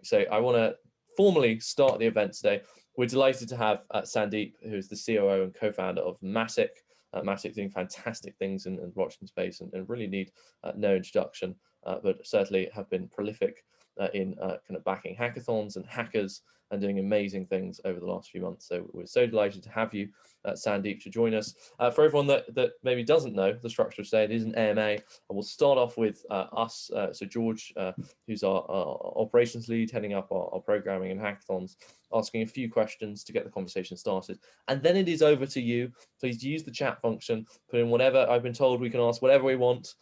So I want to formally start the event today. We're delighted to have Sandeep, who's the COO and co-founder of Matic. Matic doing fantastic things in blockchain space and really need no introduction, but certainly have been prolific in kind of backing hackathons and hackers and doing amazing things over the last few months. So we're so delighted to have you, Sandeep, to join us. For everyone that maybe doesn't know the structure of today, it is an AMA, and we'll start off with us. So George, who's our operations lead, heading up our programming and hackathons, asking a few questions to get the conversation started. And then it is over to you. Please use the chat function, put in whatever. I've been told we can ask whatever we want.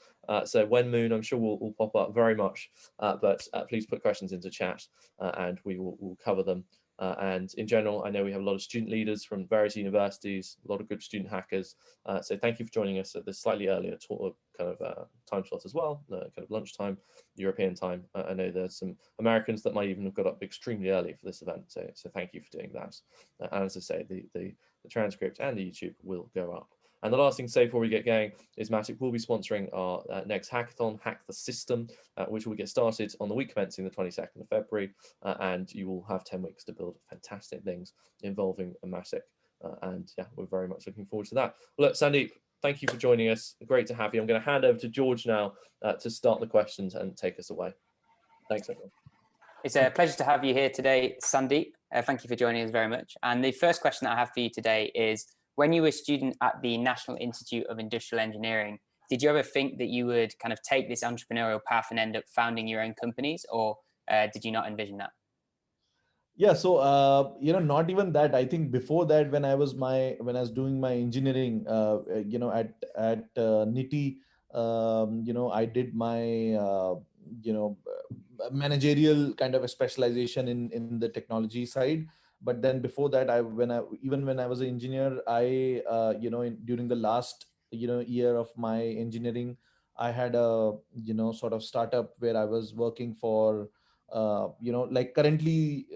So when Moon, I'm sure will pop up very much, but please put questions into chat and we'll cover them. And in general, I know we have a lot of student leaders from various universities, a lot of good student hackers. So thank you for joining us at this slightly earlier time slot as well, kind of lunchtime, European time. I know there's some Americans that might even have got up extremely early for this event. So thank you for doing that. And as I say, the transcript and the YouTube will go up. And the last thing to say before we get going is Matic will be sponsoring our next hackathon, Hack the System, which will get started on the week commencing the 22nd of February. And you will have 10 weeks to build fantastic things involving a Matic. And yeah, we're very much looking forward to that. Well, look, Sandeep, thank you for joining us. Great to have you. I'm going to hand over to George now to start the questions and take us away. Thanks, everyone. It's a pleasure to have you here today, Sandeep. Thank you for joining us very much. And the first question that I have for you today is, when you were a student at the National Institute of Industrial Engineering, did you ever think that you would kind of take this entrepreneurial path and end up founding your own companies, or did you not envision that? Yeah, so not even that. I think before that, when I was doing my engineering, at NITI, I did my managerial kind of a specialization in the technology side. But then before that, when I was an engineer, during the last year of my engineering, I had a sort of startup where I was working for like currently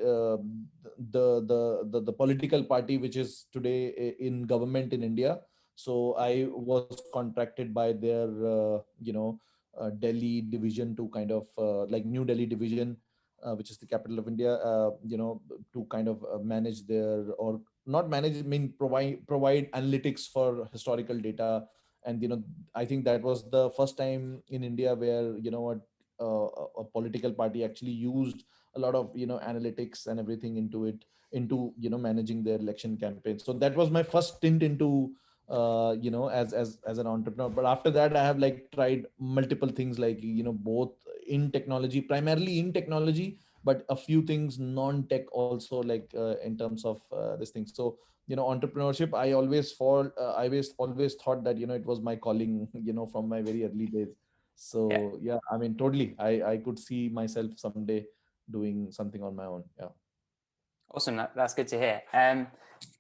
the political party which is today in government in India. So I was contracted by their Delhi division to kind of like New Delhi division, which is the capital of India, to kind of manage their, or not manage, I mean provide analytics for historical data. And I think that was the first time in India where a political party actually used a lot of analytics and everything into managing their election campaign. So that was my first stint into as an entrepreneur. But after that, I have like tried multiple things, like both in technology, primarily in technology, but a few things non-tech also, like in terms of this thing. So entrepreneurship, I always thought that it was my calling from my very early days. So yeah, I mean, totally, I could see myself someday doing something on my own. Yeah. Awesome. That's good to hear.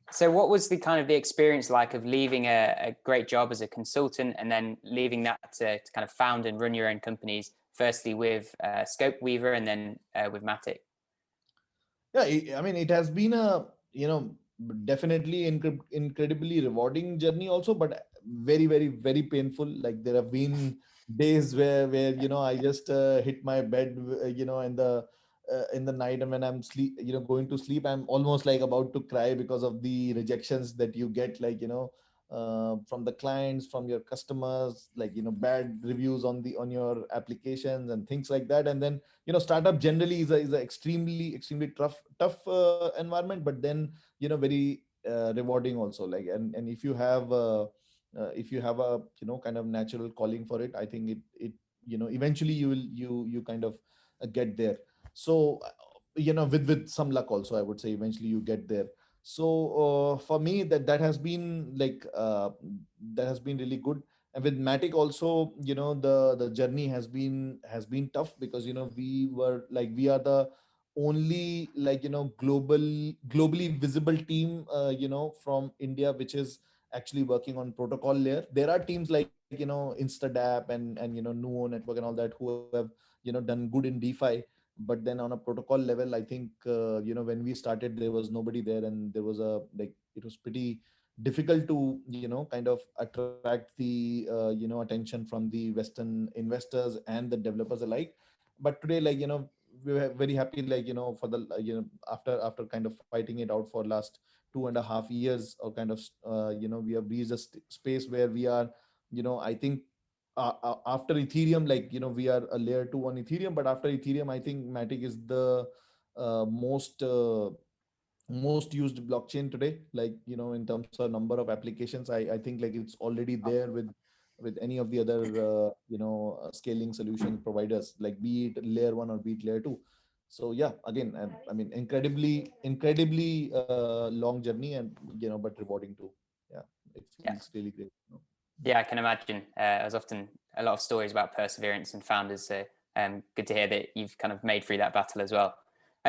So what was the kind of the experience like of leaving a great job as a consultant and then leaving that to kind of found and run your own companies, firstly with Scope Weaver and then with Matic? Yeah, I mean, it has been a, definitely incredibly rewarding journey also, but very, very, very painful. Like there have been days where I just hit my bed, in the night, and when I'm going to sleep, I'm almost like about to cry because of the rejections that you get, like from the clients, from your customers, like bad reviews on your applications and things like that. And then startup generally is a extremely tough environment, but then very rewarding also. Like and if you have a kind of natural calling for it, I think it eventually you kind of get there. So with some luck also, I would say eventually you get there. So for me, that has been like that has been really good. And with Matic also, the journey has been tough, because we are the only globally visible team from India which is actually working on protocol layer. There are teams like Dapp and Nuo Network and all that who have done good in DeFi. But then on a protocol level, I think when we started, there was nobody there, and there was it was pretty difficult to kind of attract the attention from the Western investors and the developers alike. But today, we were very happy, like, for the, after kind of fighting it out for last 2.5 years, or kind of, we have reached a space where we are, I think, after Ethereum, like, we are a layer 2 on Ethereum, but after Ethereum, I think Matic is the most used blockchain today, like, in terms of number of applications. I think, like, it's already there with any of the other scaling solution providers, like, be it layer 1 or be it layer 2. So yeah, again, I mean, incredibly long journey, and but rewarding too. Yeah, it Yeah. feels really great. Yeah, I can imagine. There's often a lot of stories about perseverance and founders. So good to hear that you've kind of made through that battle as well.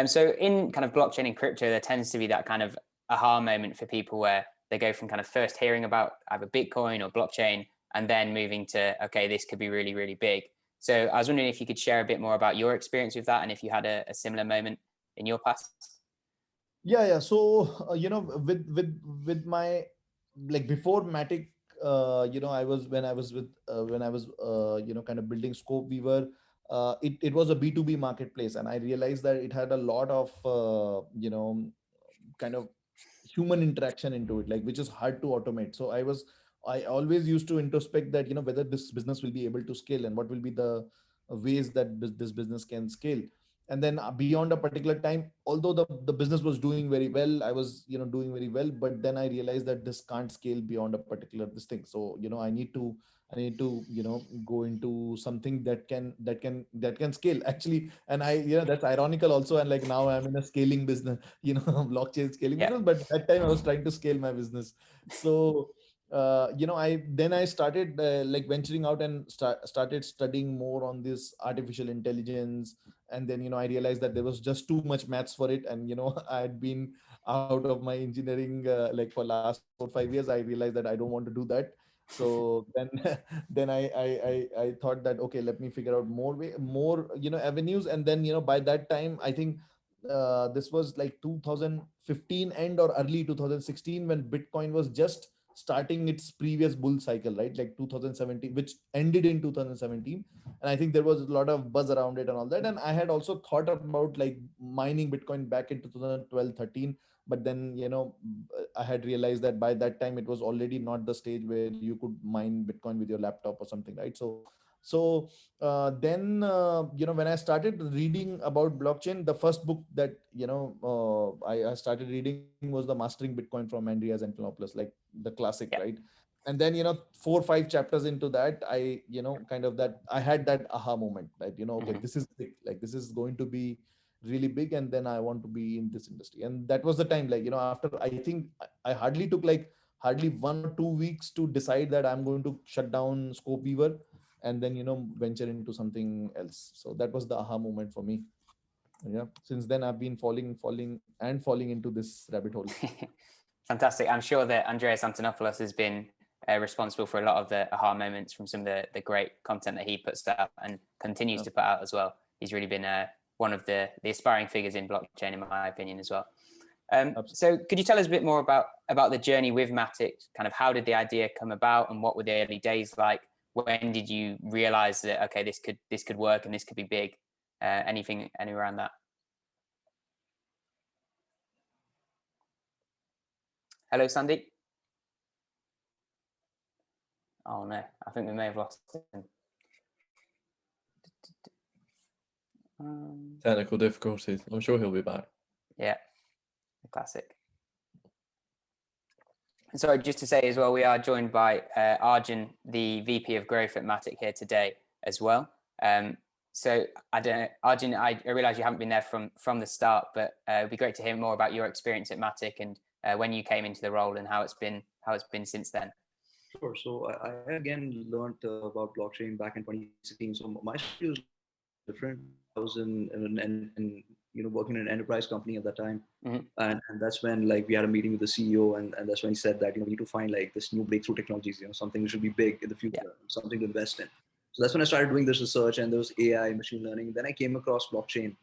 So in kind of blockchain and crypto, there tends to be that kind of aha moment for people where they go from kind of first hearing about either Bitcoin or blockchain and then moving to, okay, this could be really, really big. So I was wondering if you could share a bit more about your experience with that and if you had a similar moment in your past. Yeah. So, with my, like, before Matic, I was, when I was, kind of building Scope, we were, it was a B2B marketplace, and I realized that it had a lot of, kind of human interaction into it, like, which is hard to automate. So I always used to introspect that, whether this business will be able to scale, and what will be the ways that this business can scale. And then, beyond a particular time, although the business was doing very well, I was, doing very well, but then I realized that this can't scale beyond a particular this thing. So, I need to go into something that can scale, actually. And that's ironical also, and, like, now I'm in a scaling business, blockchain scaling Yeah. business, but that time I was trying to scale my business. So, I started, like, venturing out, and started studying more on this artificial intelligence. And then, I realized that there was just too much maths for it, and, I had been out of my engineering, like, for last 4 or 5 years. I realized that I don't want to do that. So then then I thought that, okay, let me figure out more avenues. And then, by that time, I think, this was like 2015 end or early 2016, when Bitcoin was just starting its previous bull cycle, right? Like 2017, which ended in 2017. And I think there was a lot of buzz around it and all that. And I had also thought about, like, mining Bitcoin back in 2012, 13. But then, I had realized that by that time, it was already not the stage where you could mine Bitcoin with your laptop or something, right? So then, when I started reading about blockchain, the first book that, I started reading was the Mastering Bitcoin from Andreas Antonopoulos, like, the classic, Yeah. right? And then, 4 or 5 chapters into that, I, kind of, that I had that aha moment, that, okay, this is big, like, this is going to be really big, and then I want to be in this industry. And that was the time, like, after, I think, I hardly took, like, hardly 1 or 2 weeks to decide that I'm going to shut down Scope Weaver, and then, venture into something else. So that was the aha moment for me. Yeah, since then I've been falling into this rabbit hole. Fantastic. I'm sure that Andreas Antonopoulos has been responsible for a lot of the aha moments from some of the great content that he puts out and continues to put out as well. He's really been one of the aspiring figures in blockchain, in my opinion, as well. So could you tell us a bit more about the journey with Matic? Kind of, how did the idea come about, and what were the early days like? When did you realize that, okay, this could work and this could be big? Any around that? Hello, Sandeep. Oh no, I think we may have lost him. Technical difficulties. I'm sure he'll be back. Yeah, the classic. Sorry, just to say as well, we are joined by Arjun, the VP of Growth at Matic, here today as well. So I don't know, Arjun, I realize you haven't been there from the start, but it'd be great to hear more about your experience at Matic and when you came into the role and how it's been since then. Sure. So I again learned about blockchain back in 2016. So my story was different. I was in working in an enterprise company at that time, and that's when, like, we had a meeting with the CEO, and that's when he said that, we need to find, like, this new breakthrough technologies, something that should be big in the future, something to invest in. So that's when I started doing this research, and there was AI, machine learning. Then I came across blockchain,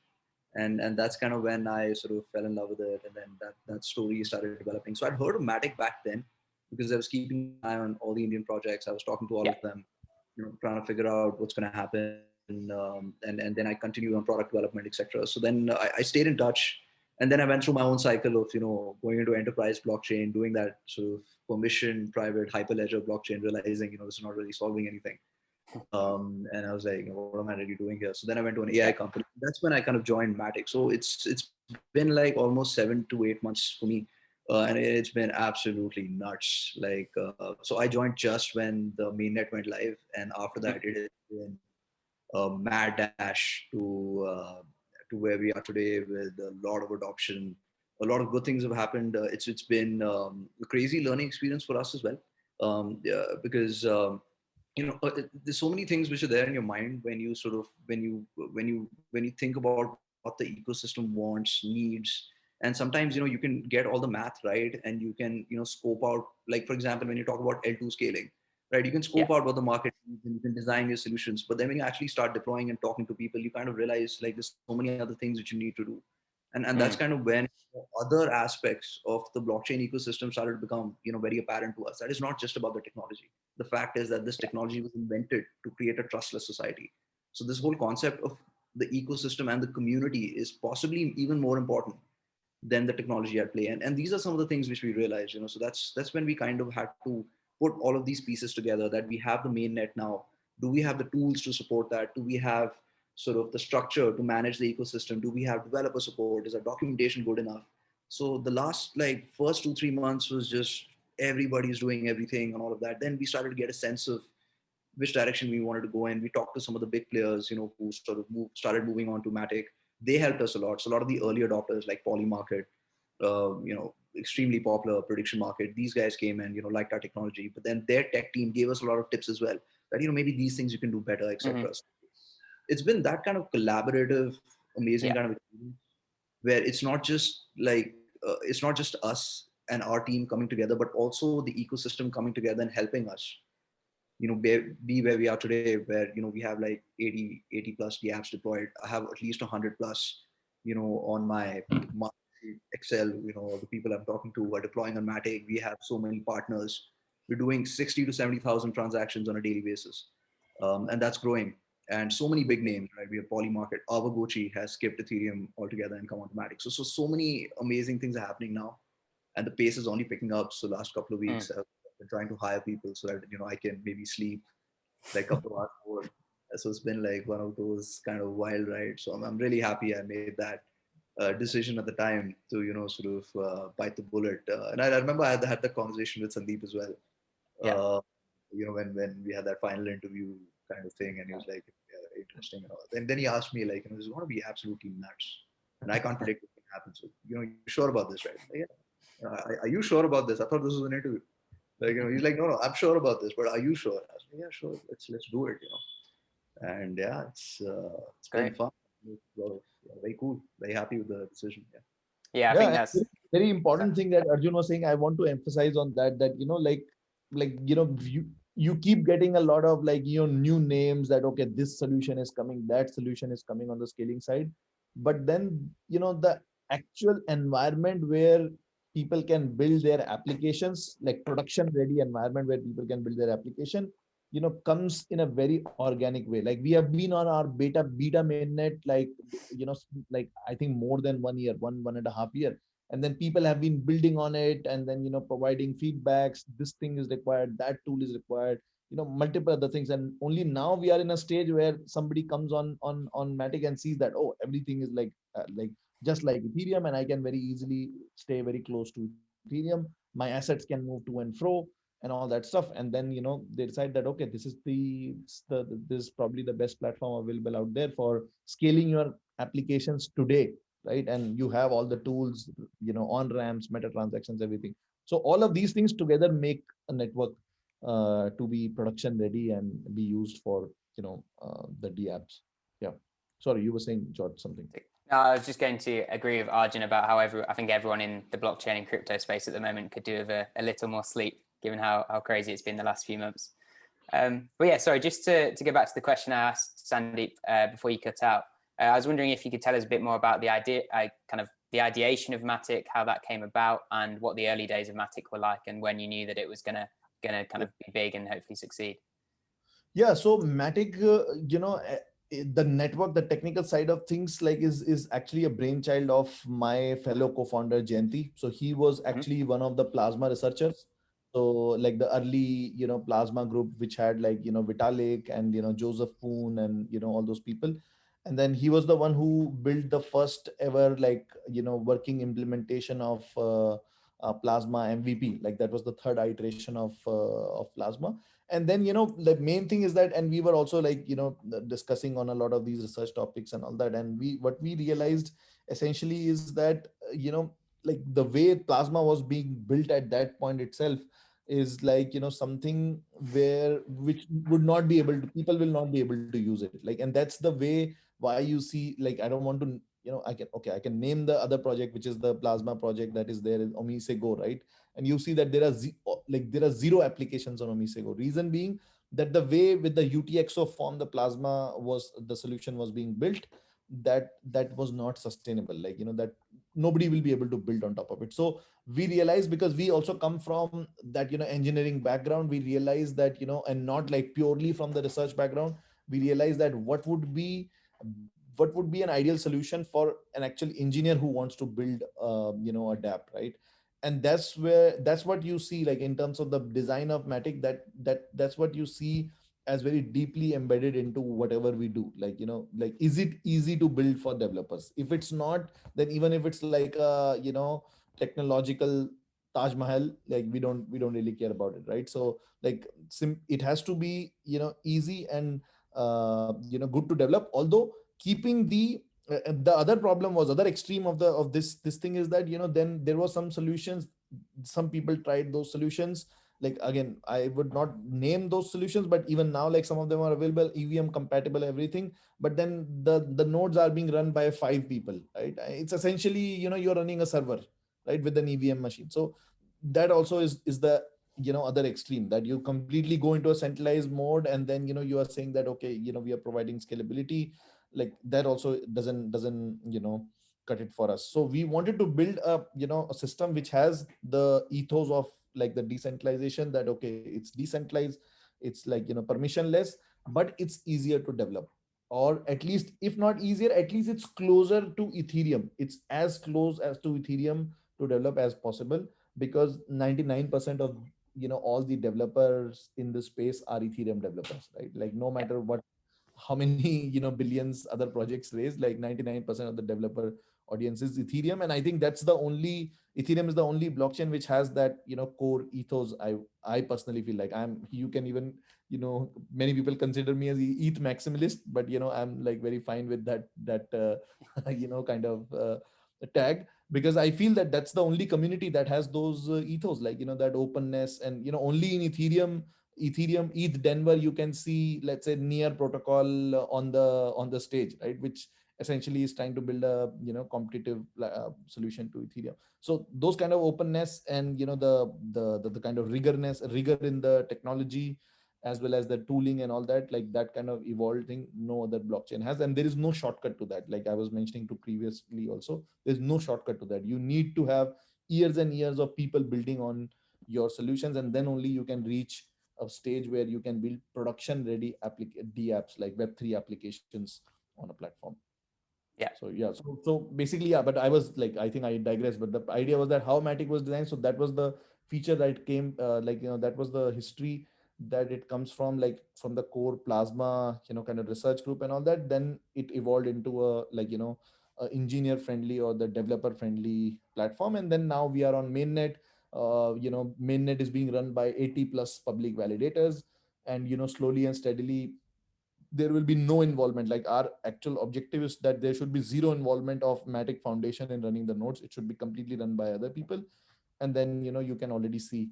and that's kind of when I sort of fell in love with it, and then that story started developing. So I'd heard of Matic back then, because I was keeping an eye on all the Indian projects. I was talking to all of them, trying to figure out what's going to happen. and then I continued on product development, etc. So then I stayed in touch, and then I went through my own cycle of going into enterprise blockchain, doing that sort of permission private hyperledger blockchain, realizing this is not really solving anything. And I was like, what am I really doing here? So then I went to an AI company. That's when I kind of joined Matic. So it's been like almost 7 to 8 months for me. And it's been absolutely nuts. Like, so I joined just when the mainnet went live. And after that, it has been a mad dash to where we are today with a lot of adoption. A lot of good things have happened. It's been a crazy learning experience for us as well. Because there's so many things which are there in your mind when you sort of when you think about what the ecosystem wants, needs, and sometimes you can get all the math right, and you can scope out, like for example when you talk about L2 scaling, right? You can scope out what the market needs and you can design your solutions, but then when you actually start deploying and talking to people, you kind of realize like there's so many other things that you need to do, and that's kind of when other aspects of the blockchain ecosystem started to become very apparent to us. That is not just about the technology. The fact is that this technology was invented to create a trustless society. So this whole concept of the ecosystem and the community is possibly even more important than the technology at play. And these are some of the things which we realized, so that's when we kind of had to put all of these pieces together, that we have the mainnet now. Do we have the tools to support that? Do we have sort of the structure to manage the ecosystem? Do we have developer support? Is our documentation good enough? So the last like first 2-3 months was just everybody's doing everything and all of that. Then we started to get a sense of which direction we wanted to go in. We talked to some of the big players, who sort of started moving on to Matic. They helped us a lot. So a lot of the early adopters like Polymarket, extremely popular prediction market, these guys came and liked our technology, but then their tech team gave us a lot of tips as well, that maybe these things you can do better, etc. So it's been that kind of collaborative, amazing kind of experience, where it's not just like it's not just us and our team coming together, but also the ecosystem coming together and helping us be where we are today, where we have like 80 plus apps deployed. I have at least 100 plus on my Excel. The people I'm talking to are deploying on Matic. We have so many partners. We're doing 60 to 70,000 transactions on a daily basis, and that's growing. And so many big names, right? We have Polymarket. Avagochi has skipped Ethereum altogether and come on to Matic. So many amazing things are happening now, and the pace is only picking up. So last couple of weeks, I've been trying to hire people so that I can maybe sleep like a couple of hours more. So it's been like one of those kind of wild rides. So I'm really happy I made that decision at the time to sort of bite the bullet. And I remember I had the conversation with Sandeep as well. When we had that final interview kind of thing, and he was like, yeah, interesting and all. And then he asked me like, this is going to be absolutely nuts, and I can't predict what can happen. So you're sure about this, right? Like, yeah. Are you sure about this? I thought this was an interview. Like, he's like, no, I'm sure about this, but are you sure? I was like, yeah, sure. Let's do it. And yeah, it's been fun. Very cool. Very happy with the decision. Yeah, I think that's very important thing that Arjun was saying. I want to emphasize on that you keep getting a lot of new names that, okay, this solution is coming, that solution is coming on the scaling side. But then, the actual environment where people can build their applications, like production ready environment where people can build their application, comes in a very organic way. Like we have been on our beta mainnet, like I think more than 1 year, one and a half year. And then people have been building on it, and then providing feedbacks. This thing is required, that tool is required, multiple other things. And only now we are in a stage where somebody comes on Matic and sees that, oh, everything is like just like Ethereum, and I can very easily stay very close to Ethereum. My assets can move to and fro and all that stuff. And then they decide that, okay, this is this is probably the best platform available out there for scaling your applications today, right? And you have all the tools, on ramps, meta transactions, everything. So all of these things together make a network to be production ready and be used for the dApps. Yeah, sorry, you were saying, George, something. I was just going to agree with Arjun about how I think everyone in the blockchain and crypto space at the moment could do with a little more sleep, given how crazy it's been the last few months. But yeah, sorry, just to go back to the question I asked Sandeep before you cut out. I was wondering if you could tell us a bit more about the idea, kind of the ideation of Matic, how that came about, and what the early days of Matic were like, and when you knew that it was gonna kind of be big and hopefully succeed. Yeah, so Matic, the network, the technical side of things, like is actually a brainchild of my fellow co-founder Jayanti. So he was actually one of the plasma researchers. So like the early, plasma group, which had like, Vitalik and, Joseph Poon and, all those people. And then he was the one who built the first ever, like, working implementation of plasma MVP. Like that was the third iteration of plasma. And then, the main thing is that, and we were also like, discussing on a lot of these research topics and all that. And what we realized essentially is that, like the way plasma was being built at that point itself is like, something where which would not be able to, people will not be able to use it. Like, and that's the way why you see, like, I don't want to, I can name the other project, which is the plasma project that is there in Omise Go, right? And you see that there are zero applications on Omisego. Reason being that the way with the UTXO form the plasma was, the solution was being built, that was not sustainable. Like, that nobody will be able to build on top of it. So we realized, because we also come from that, engineering background, we realized that, and not like purely from the research background, we realized that what would be an ideal solution for an actual engineer who wants to build a Dapp, right? And that's what you see, like in terms of the design of Matic, that's what you see as very deeply embedded into whatever we do. Like, like, is it easy to build for developers? If it's not, then even if it's like a, technological Taj Mahal, like we don't really care about it, right? So like it has to be, easy and good to develop. Although keeping the other problem was, other extreme of this thing is that, then there was some solutions, some people tried those solutions. Like, again, I would not name those solutions, but even now, like, some of them are available, EVM compatible, everything, but then the nodes are being run by 5 people, right? It's essentially, you're running a server, right, with an EVM machine. So that also is the, other extreme, that you completely go into a centralized mode, and then, you are saying that, okay, we are providing scalability. Like that also doesn't cut it for us. So we wanted to build a system which has the ethos of like the decentralization, that okay, it's decentralized, it's like, permissionless, but it's easier to develop. Or at least, if not easier, at least it's closer to Ethereum. It's as close as to Ethereum to develop as possible, because 99% of, all the developers in this space are Ethereum developers, right? Like no matter what, how many, billions other projects raised, like 99% of the developer audience is Ethereum. And I think that's the only, Ethereum is the only blockchain which has that, core ethos. I personally feel like you can even, many people consider me as ETH maximalist, but I'm like very fine with that kind of tag, because I feel that that's the only community that has those ethos, like, that openness. And only in Ethereum ETH Denver you can see, let's say, near protocol on the stage, right? Which essentially is trying to build a competitive solution to Ethereum. So those kind of openness, and the kind of rigor in the technology, as well as the tooling and all that, like that kind of evolved thing, no other blockchain has. And there is no shortcut to that. Like I was mentioning to previously also, there's no shortcut to that. You need to have years and years of people building on your solutions, and then only you can reach a stage where you can build production ready DApps, like Web3 applications on a platform. Yeah. So yeah, so basically, yeah, but I was like, I think I digress, but the idea was that how Matic was designed. So that was the feature that came, like, that was the history that it comes from, like from the core plasma, kind of research group and all that. Then it evolved into a, like, a engineer friendly or the developer friendly platform. And then now we are on mainnet. Mainnet is being run by 80 plus public validators, and slowly and steadily there will be no involvement. Like our actual objective is that there should be zero involvement of Matic Foundation in running the nodes. It should be completely run by other people. And then, you can already see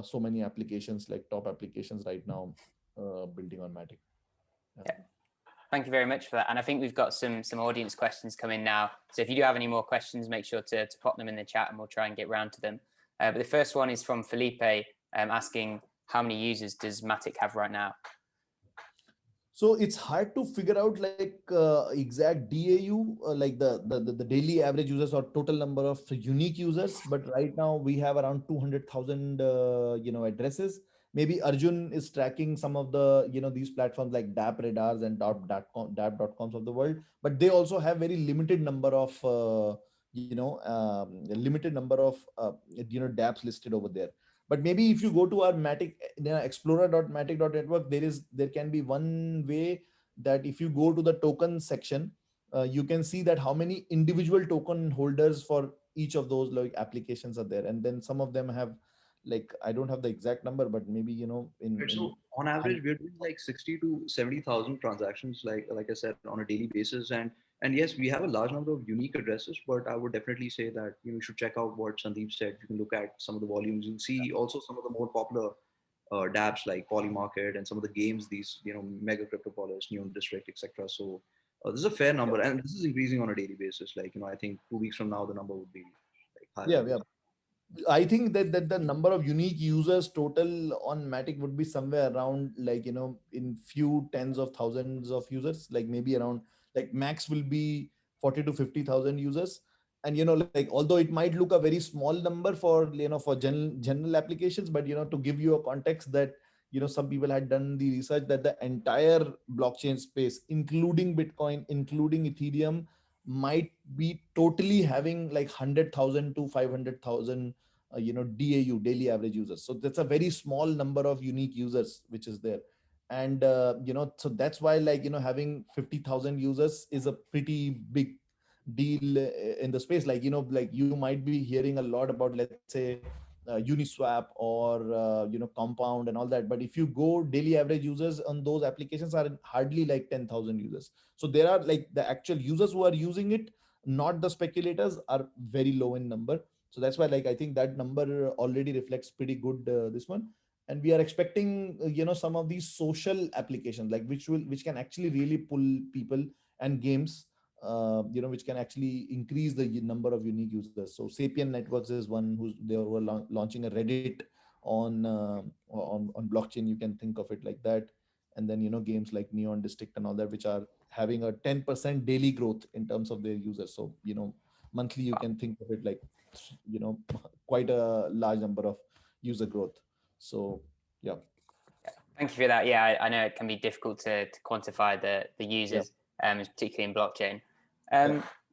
so many applications, like top applications right now building on Matic. Yeah. Thank you very much for that. And I think we've got some audience questions coming now. So if you do have any more questions, make sure to pop them in the chat and we'll try and get round to them. But the first one is from Felipe asking, how many users does Matic have right now? So it's hard to figure out like exact DAU, like the daily average users or total number of unique users. But right now we have around 200,000 addresses. maybe Arjun is tracking some of the, these platforms like Dapp radars and Dapp.coms of the world, but they also have very limited number of limited number of dapps listed over there. But maybe if you go to our Matic, explorer.matic.network, there can be one way that if you go to the token section, you can see that how many individual token holders for each of those like applications are there, and then some of them have, like, I don't have the exact number, but maybe Right. So on average, we're doing like 60 to 70,000 transactions, like I said, on a daily basis. And yes, we have a large number of unique addresses, but I would definitely say that you should check out what Sandeep said. You can look at some of the volumes. You'll see also some of the more popular dApps like Polymarket and some of the games, these Mega Cryptopolis, Neon District, etc. So this is a fair number, and this is increasing on a daily basis. Like I think 2 weeks from now, the number would be like higher. yeah. I think that the number of unique users total on Matic would be somewhere around, like, in few tens of thousands of users, like maybe around, like max will be 40 to 50,000 users. And, like, although it might look a very small number for, for general applications, but, to give you a context that, some people had done the research that the entire blockchain space, including Bitcoin, including Ethereum, might be totally having like 100,000 to 500,000 DAU, daily average users. So that's a very small number of unique users which is there. And so that's why, like, having 50,000 users is a pretty big deal in the space. Like, like you might be hearing a lot about, let's say, Uniswap or Compound and all that, but if you go, daily average users on those applications are hardly like 10,000 users. So there are, like, the actual users who are using it, not the speculators, are very low in number. So that's why, like, I think that number already reflects pretty good this one. And we are expecting some of these social applications, like, which can actually really pull people, and games, which can actually increase the number of unique users. So Sapien Networks is one who's they were launching a Reddit on blockchain. You can think of it like that. And then games like Neon District and all that, which are having a 10% daily growth in terms of their users. So monthly you can think of it like you know quite a large number of user growth. So yeah. Thank you for that. Yeah, I know it can be difficult to quantify the users, particularly in blockchain,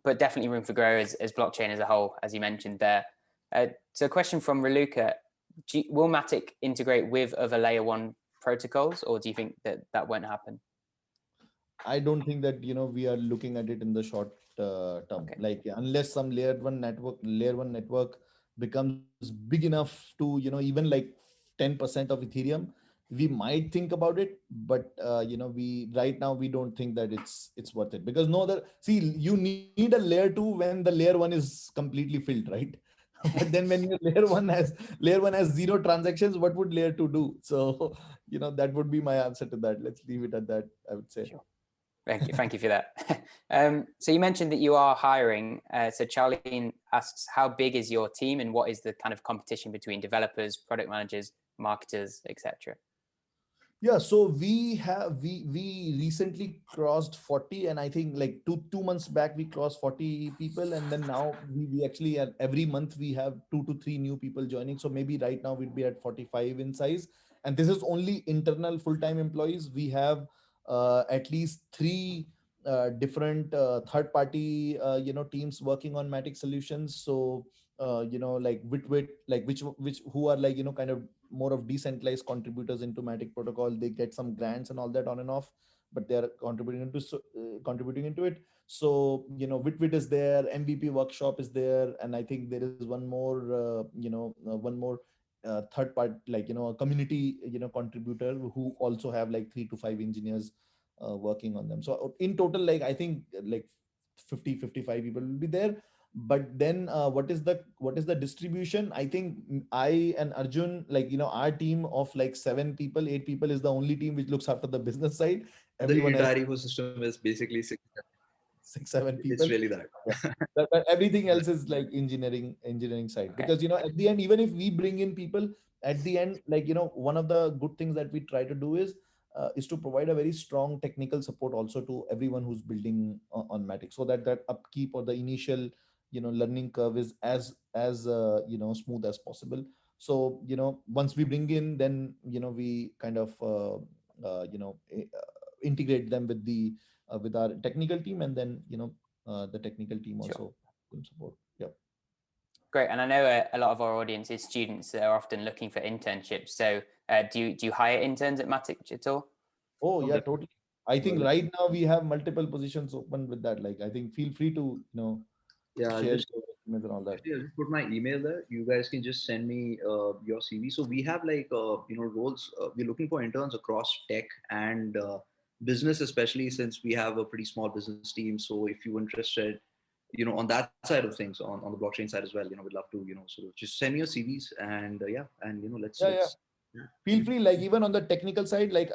but definitely room for growth as blockchain as a whole, as you mentioned there. So a question from Raluca, will Matic integrate with other layer one protocols, or do you think that won't happen? I don't think that we are looking at it in the short term. Okay. Like, unless some layer one network becomes big enough to even like 10% of Ethereum, we might think about it. But we right now we don't think that it's worth it, because no other, see, you need a layer 2 when the layer 1 is completely filled, right? But then when your layer one has zero transactions, what would layer 2 do? So that would be my answer to that. Let's leave it at that, I would say. Sure. Thank you for that. So you mentioned that you are hiring. So Charlene asks, how big is your team, and what is the kind of competition between developers, product managers, marketers, etc.? Yeah, so we recently crossed 40, and I think like two months back we crossed 40 people, and then now we actually every month we have 2 to 3 new people joining. So maybe right now we'd be at 45 in size, and this is only internal full-time employees. We have at least 3 different third-party teams working on Matic solutions. So like Witwit, like which who are like kind of more of decentralized contributors into Matic protocol. They get some grants and all that on and off, but they are contributing into it. So Witwit is there, MVP workshop is there, and I think there is one more third part, like a community contributor who also have like 3 to 5 engineers working on them. So in total, like I think like 50-55 people will be there. But then what is the distribution? I think I and Arjun, like our team of like 7 people, 8 people is the only team which looks after the business side. Everyone the entire ecosystem is basically 6-7 people. It's really that. But everything else is like engineering side. Because at the end, even if we bring in people, at the end, like one of the good things that we try to do is to provide a very strong technical support also to everyone who's building on Matic, so that upkeep or the initial learning curve is as smooth as possible. So once we bring in, then we kind of integrate them with our technical team, and then the technical team Sure. also will support. Yeah. Great. And I know a lot of our audience is students that are often looking for internships. So do you hire interns at Matic at all? Oh Oh, yeah, definitely. totally. I Oh, think definitely. right now we have multiple positions open with that. Like, I think feel free to Yeah, I'll share just your resumes and all that. actually I'll just put my email there. You guys can just send me your CV. So we have like roles. We're looking for interns across tech and business, especially since we have a pretty small business team. So if you're interested, on that side of things, on the blockchain side as well, we'd love to, sort of just send me your CVs and yeah, and let's Yeah, yeah. yeah. Feel free, like even on the technical side, like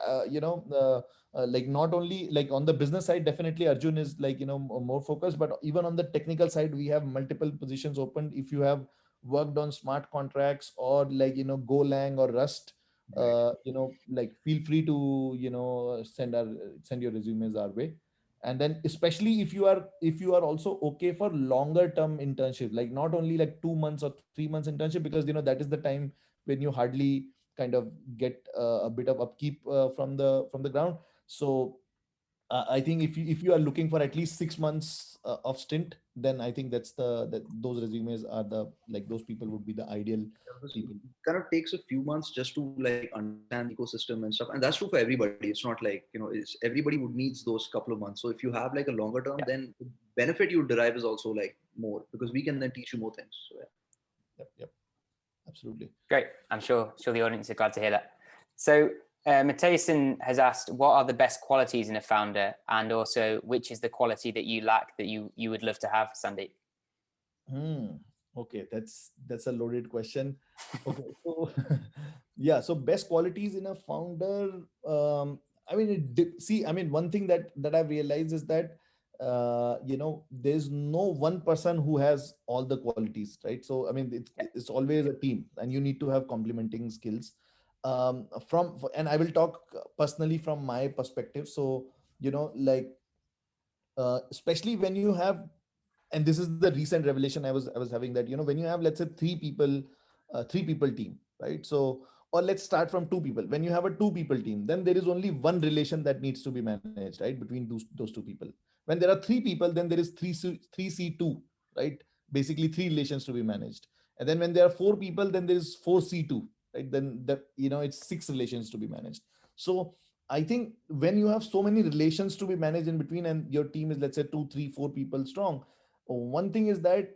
like not only like on the business side, definitely Arjun is like more focused, but even on the technical side we have multiple positions open. If you have worked on smart contracts or like Golang or Rust, Right. like feel free to send your resumes our way. And then especially if you are also okay for longer term internship, like not only like 2 months or 3 months internship, because that is the time when you hardly kind of get a bit of upkeep from the ground. So I think if you are looking for at least 6 months of stint, then I think that those resumes are the, like, those people would be the ideal Because it people. kind of takes a few months just to like understand the ecosystem and stuff, and that's true for everybody. It's not like it's everybody would needs those couple of months. So if you have like a longer term, Yeah. then the benefit you derive is also like more, because we can then teach you more things. So yeah. Yep, yep, absolutely. Great. I'm sure the audience are glad to hear that. So Mateusen has asked, what are the best qualities in a founder, and also which is the quality that you lack that you would love to have, Sandeep? Okay, that's a loaded question. Okay, so yeah, so best qualities in a founder. I mean, see, I mean, one thing that I've realized is that there's no one person who has all the qualities, right? So I mean, Yeah. it's always a team, and you need to have complementing skills. And I will talk personally from my perspective. So like especially when you have, and this is the recent revelation I was having, that when you have, let's say, three people team, right? So, or let's start from two people. When you have a two people team, then there is only one relation that needs to be managed, right, between those two people. When there are three people, then there is three C2, right? Basically three relations to be managed. And then when there are four people, then there is four C2, right? Then that it's six relations to be managed. So I think when you have so many relations to be managed in between, and your team is, let's say, two, three, four people strong, one thing is that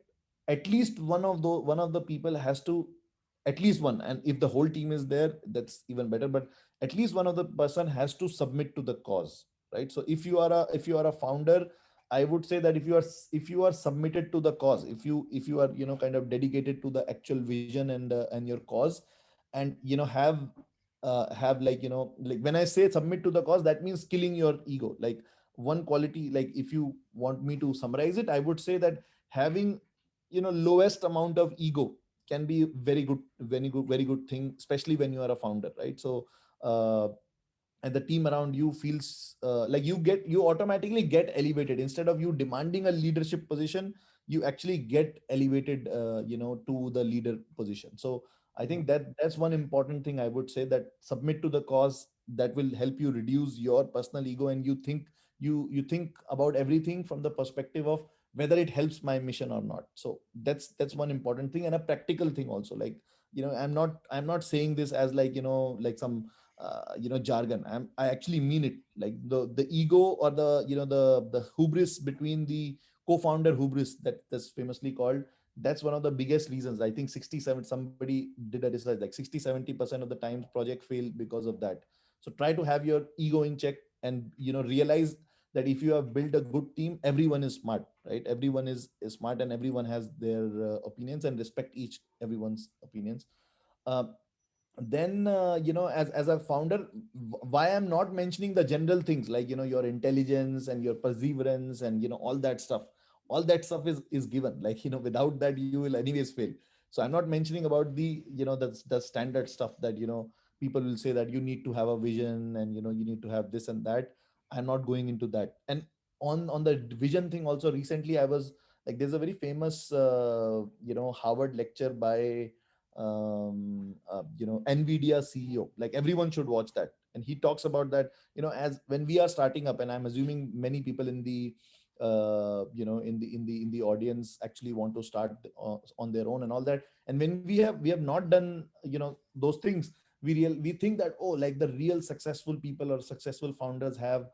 at least one of the people has to, at least one, and if the whole team is there, that's even better, but at least one of the person has to submit to the cause, right? So if you are a founder, I would say that if you are submitted to the cause, if you are kind of dedicated to the actual vision and your cause, and have like when I say submit to the cause, that means killing your ego. Like, one quality, like if you want me to summarize it, I would say that having lowest amount of ego can be very good thing, especially when you are a founder, right? So and the team around you feels like you automatically get elevated. Instead of you demanding a leadership position, you actually get elevated to the leader position. So I think that's one important thing I would say, that submit to the cause. That will help you reduce your personal ego, and you think about everything from the perspective of whether it helps my mission or not. So that's one important thing, and a practical thing also. Like, I'm not saying this as like like some jargon. I actually mean it. Like, the ego, or the hubris, between the co-founder hubris, that's famously called. That's one of the biggest reasons. I think 67, somebody did a research, like 60-70% of the times project fail because of that. So try to have your ego in check, and realize that if you have built a good team, everyone is smart, right? Everyone is smart, and everyone has their opinions, and respect everyone's opinions. uh, then as a founder, why I'm not mentioning the general things, like your intelligence and your perseverance, and all that stuff is given. Like, without that you will anyways fail. So I'm not mentioning about the standard stuff that people will say, that you need to have a vision, and you need to have this and that. I'm not going into that. And on the vision thing also, recently I was like, there's a very famous Harvard lecture by Nvidia CEO. Like everyone should watch that. And he talks about that, as when we are starting up, and I'm assuming many people in the in the audience actually want to start on their own and all that. And when we have not done those things, we think that, oh, like the real successful people or successful founders have,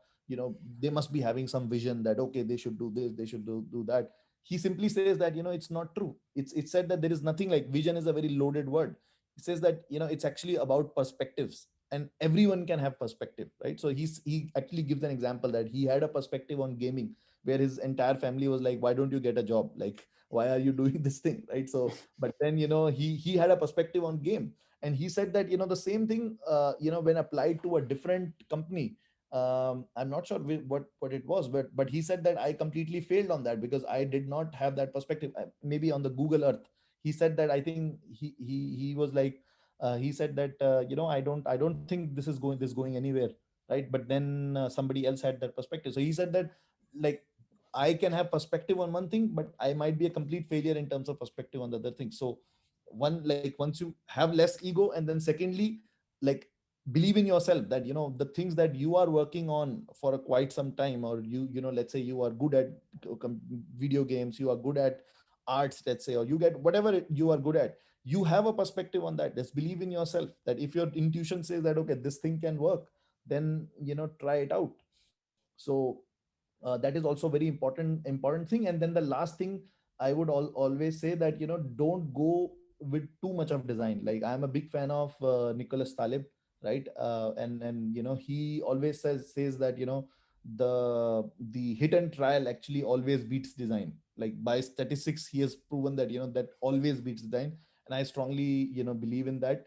they must be having some vision that, okay, they should do this, they should do that. He simply says that, it's not true. It's said that there is nothing, like vision is a very loaded word. He says that, it's actually about perspectives, and everyone can have perspective, right? So he actually gives an example that he had a perspective on gaming, where his entire family was like, why don't you get a job, like why are you doing this thing, right? So but then, he had a perspective on game. And he said that, the same thing, when applied to a different company, I'm not sure what it was, but he said that I completely failed on that because I did not have that perspective. Maybe on the Google Earth, he said that, I think he was like, he said that, I don't think this going anywhere, right? But then somebody else had that perspective. So he said that, like, I can have perspective on one thing, but I might be a complete failure in terms of perspective on the other thing. So once you have less ego, and then secondly, like, believe in yourself that, the things that you are working on for quite some time, or let's say you are good at video games, you are good at arts, let's say, or you get whatever you are good at, you have a perspective on that. Just believe in yourself that if your intuition says that, okay, this thing can work, then try it out. So that is also very important thing. And then the last thing, I would always say that, don't go with too much of design. Like, I'm a big fan of Nicholas Taleb, right? And he always says that, the hit and trial actually always beats design. Like, by statistics, he has proven that, that always beats design. And I strongly believe in that.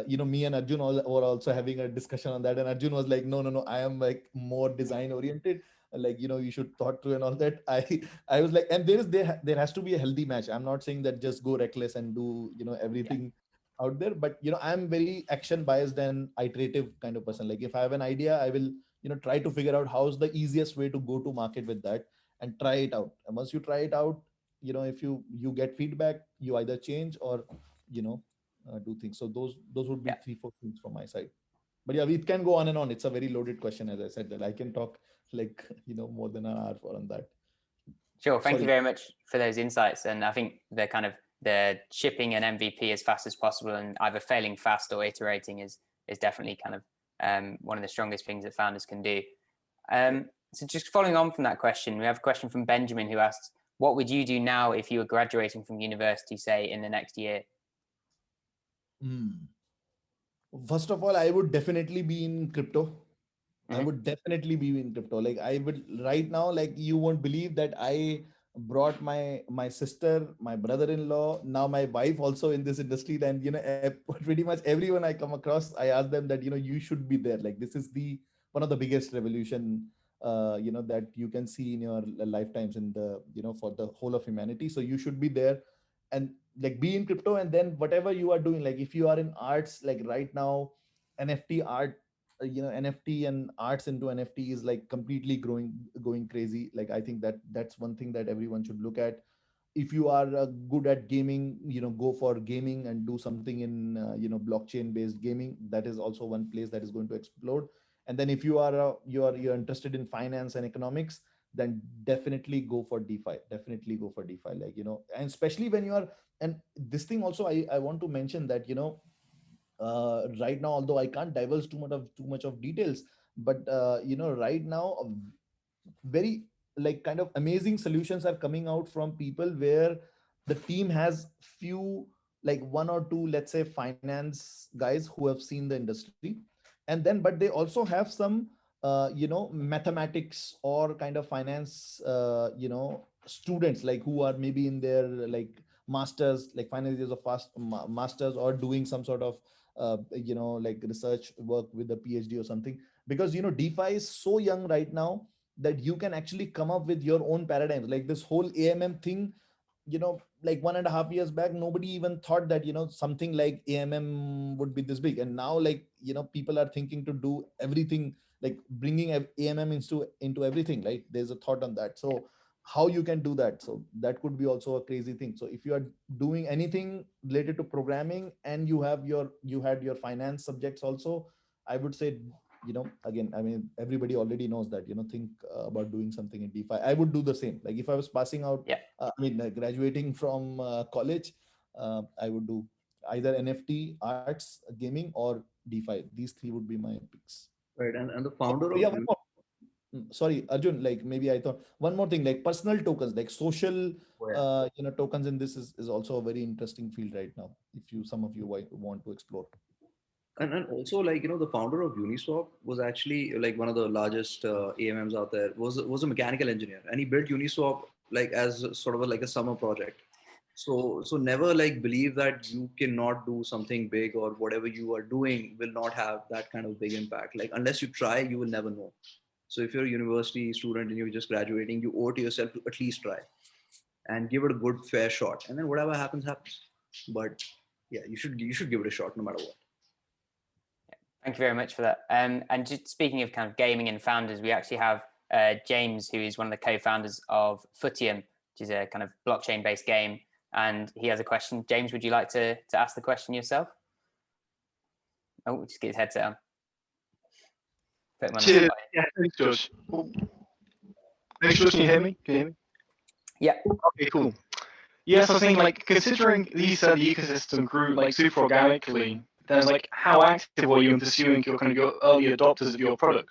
Me and Arjun were also having a discussion on that, and Arjun was like, no, I am like more design oriented, like, you should thought through and all that. I was like, and there has to be a healthy match. I'm not saying that just go reckless and do everything out there, but I'm very action biased and iterative kind of person. Like, if I have an idea, I will try to figure out how's the easiest way to go to market with that, and try it out. And once you try it out, if you get feedback, you either change or you know do things. So those would be Yeah. 3-4 things from my side. But yeah, it can go on and on. It's a very loaded question, as I said, that I can talk like more than an hour for on that. Sure. Thank you Sorry. very much for those insights. And I think the shipping an MVP as fast as possible, and either failing fast or iterating is definitely kind of one of the strongest things that founders can do. So just following on from that question, we have a question from Benjamin, who asks, what would you do now if you were graduating from university, say in the next year? First of all, I would definitely be in crypto. I Mhm. would definitely be in crypto. Like, I would right now, like, you won't believe that I brought my sister, my brother-in-law, now my wife also in this industry. And pretty much everyone I come across, I ask them that you should be there. Like, this is the one of the biggest revolution that you can see in your lifetimes, in the for the whole of humanity. So you should be there, and like, be in crypto. And then whatever you are doing, like, if you are in arts, like right now, NFT art, NFT and arts into NFT is like completely going crazy. Like, I think that's one thing that everyone should look at. If you are good at gaming, go for gaming and do something in blockchain based gaming. That is also one place that is going to explode. And then if you are you're interested in finance and economics, then definitely go for DeFi. Definitely go for DeFi. Like, and especially when you are, and this thing also, I want to mention that right now, although I can't divulge too much of details, but right now, very, like, kind of amazing solutions are coming out from people where the team has few, like, one or two, let's say, finance guys who have seen the industry. And then, but they also have some mathematics or kind of finance students, like, who are maybe in their, like, masters, like final years of masters, or doing some sort of like research work with a PhD or something. Because DeFi is so young right now that you can actually come up with your own paradigms. Like, this whole AMM thing, like 1.5 years back, nobody even thought that something like AMM would be this big. And now, like, people are thinking to do everything, like bringing AMM into everything, right? There's a thought on that. So how you can do that. So that could be also a crazy thing. So if you are doing anything related to programming and you had your finance subjects also, I would say, again, I mean, everybody already knows that, think about doing something in DeFi. I would do the same. Like if I was passing out, Yeah. graduating from college, I would do either NFT, arts, gaming, or DeFi. These three would be my picks. Right. And the Oh, founder yeah, of one more. Sorry, Arjun, like maybe I thought one more thing, like personal tokens, like social, tokens in this is also a very interesting field right now. If some of you want to explore. and also, like, the founder of Uniswap was actually like one of the largest AMMs out there, was a mechanical engineer, and he built Uniswap like as sort of like a summer project. So never like believe that you cannot do something big, or whatever you are doing will not have that kind of big impact. Like unless you try, you will never know. So if you're a university student and you're just graduating, you owe it to yourself to at least try and give it a good fair shot, and then whatever happens happens. But yeah, you should give it a shot no matter what. Thank you very much for that. And just speaking of kind of gaming and founders, we actually have James, who is one of the co-founders of Footium, which is a kind of blockchain-based game. And he has a question. James, would you like to ask the question yourself? Oh, just get his headset on. Put him on the Cheers. spot. Yeah, thanks, Josh. Thanks, Josh. Can you hear me? Yeah. Okay, cool. Yes, I was thinking, like, considering the ecosystem grew like super organically, then it's like, how active were you in pursuing your kind of your early adopters of your product?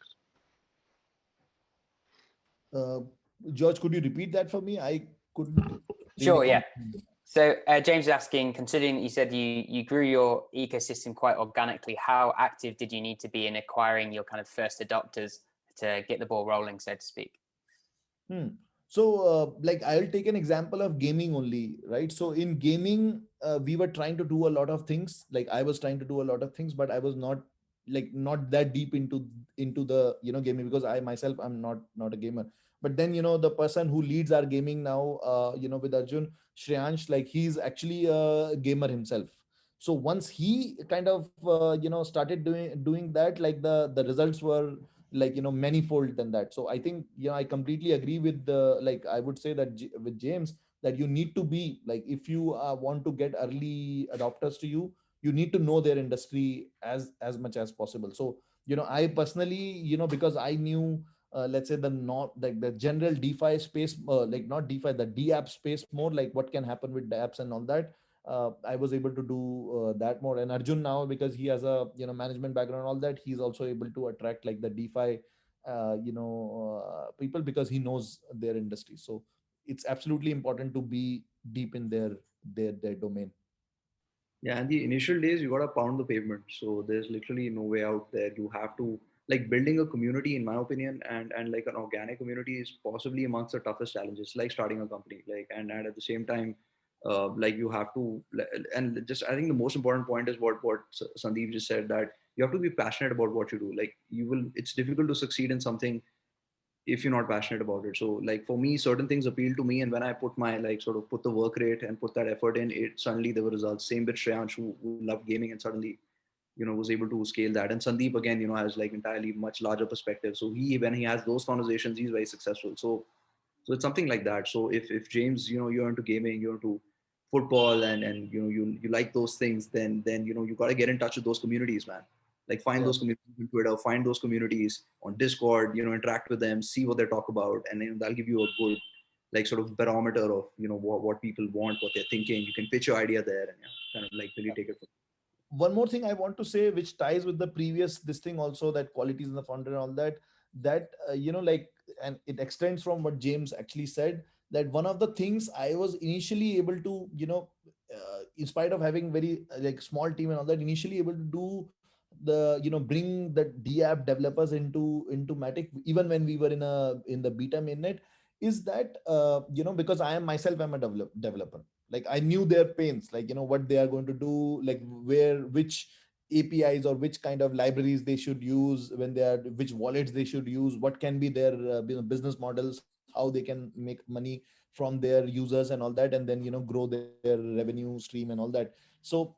George, could you repeat that for me? I couldn't. Sure. Yeah. So James is asking, considering you said you grew your ecosystem quite organically, how active did you need to be in acquiring your kind of first adopters to get the ball rolling, so to speak? So like I'll take an example of gaming only, right? So in gaming, we were trying to do a lot of things. Like I was trying to do a lot of things, but I was not that deep into the gaming, because I myself I'm not a gamer. But then the person who leads our gaming now, with Arjun, Shreyansh, like he's actually a gamer himself. So once he kind of started doing that, like the results were like manifold than that. So I think I completely agree with like I would say that with James, that you need to be like, if you want to get early adopters to you, you need to know their industry as much as possible. So I personally, because I knew let's say the not like the general DeFi space, like not DeFi, the DApp space more, like what can happen with dApps and all that. I was able to do that more. And Arjun now, because he has a management background and all that, he's also able to attract like the DeFi people, because he knows their industry. So it's absolutely important to be deep in their domain. Yeah, and the initial days you gotta pound the pavement. So there's literally no way out there. You have to like building a community, in my opinion, and like an organic community is possibly amongst the toughest challenges, like starting a company. Like and at the same time, like you have to, and just I think the most important point is what Sandeep just said, that you have to be passionate about what you do. Like you will, it's difficult to succeed in something if you're not passionate about it. So like for me, certain things appeal to me, and when I put my like sort of put the work rate and put that effort in, it suddenly there were results. Same with Shreyansh, who loved gaming and suddenly was able to scale that. And Sandeep again, has like entirely much larger perspective. So when he has those conversations, he's very successful. So it's something like that. So if James, you're into gaming, you're into football, and you like those things, then you got to get in touch with those communities, man. Like find those communities on Twitter, find those communities on Discord, interact with them, see what they talk about, and then that'll give you a good like sort of barometer of what people want, what they're thinking. You can pitch your idea there and kind of like really take it from. One more thing I want to say, which ties with the previous this thing also, that qualities in the founder and all that like, and it extends from what James actually said, that one of the things I was initially able to in spite of having very like small team and all that, initially able to do the bring the DApp developers into Matic, even when we were in the beta mainnet, is that because I am myself, I'm a developer. Like I knew their pains, like what they are going to do, like which APIs or which kind of libraries they should use, when they are, which wallets they should use, what can be their business models, how they can make money from their users and all that, and then grow their revenue stream and all that. So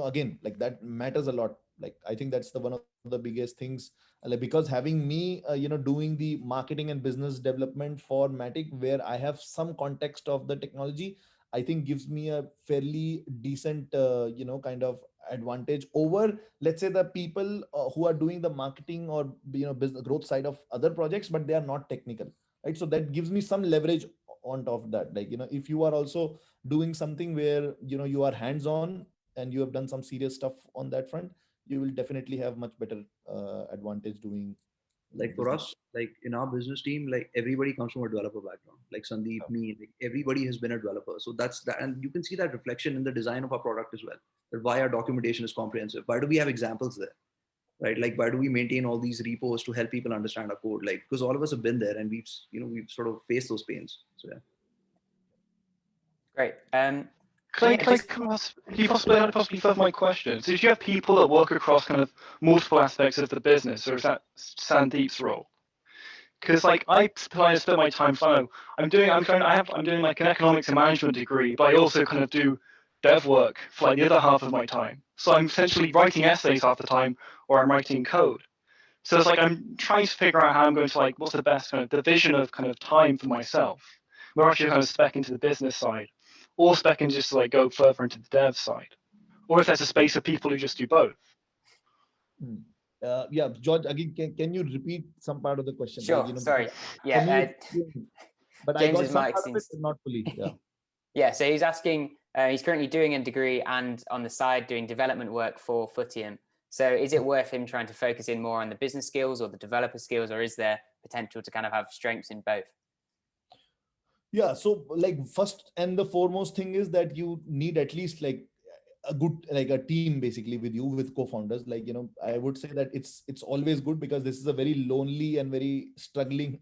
again, like that matters a lot. Like I think that's the one of the biggest things, like because having me doing the marketing and business development for Matic, where I have some context of the technology, I think gives me a fairly decent kind of advantage over, let's say, the people who are doing the marketing or business growth side of other projects, but they are not technical, right? So that gives me some leverage on top of that. Like if you are also doing something where you are hands on and you have done some serious stuff on that front, you will definitely have much better advantage doing Like for business. us, like in our business team, like everybody comes from a developer background. Like Sandeep, me, like everybody has been a developer. So that's that, and you can see that reflection in the design of our product as well. That why our documentation is comprehensive. Why do we have examples there? Right? Like why do we maintain all these repos to help people understand our code? Like because all of us have been there and we've sort of faced those pains. So yeah. Great. Can you possibly further my question? So, do you have people that work across kind of multiple aspects of the business, or is that Sandeep's role? Because like I try to spend my time. So I'm doing like an economics and management degree, but I also kind of do dev work for like the other half of my time. So I'm essentially writing essays half the time, or I'm writing code. So it's like I'm trying to figure out how I'm going to like what's the best kind of division of kind of time for myself. Where I should kind of spec into the business side, or spec and just like go further into the dev side, or if there's a space of people who just do both. Yeah, George, again, can you repeat some part of the question? Sure. Like, Sorry. for me, Yeah. but I got James's some mic part of it, seems. but not fully. Yeah. Yeah. So he's asking. He's currently doing a degree and on the side doing development work for Footium. So is it worth him trying to focus in more on the business skills or the developer skills, or is there potential to kind of have strengths in both? Yeah. So like first and the foremost thing is that you need at least like a good, like a team basically with you, with co-founders. Like I would say that it's always good because this is a very lonely and very struggling,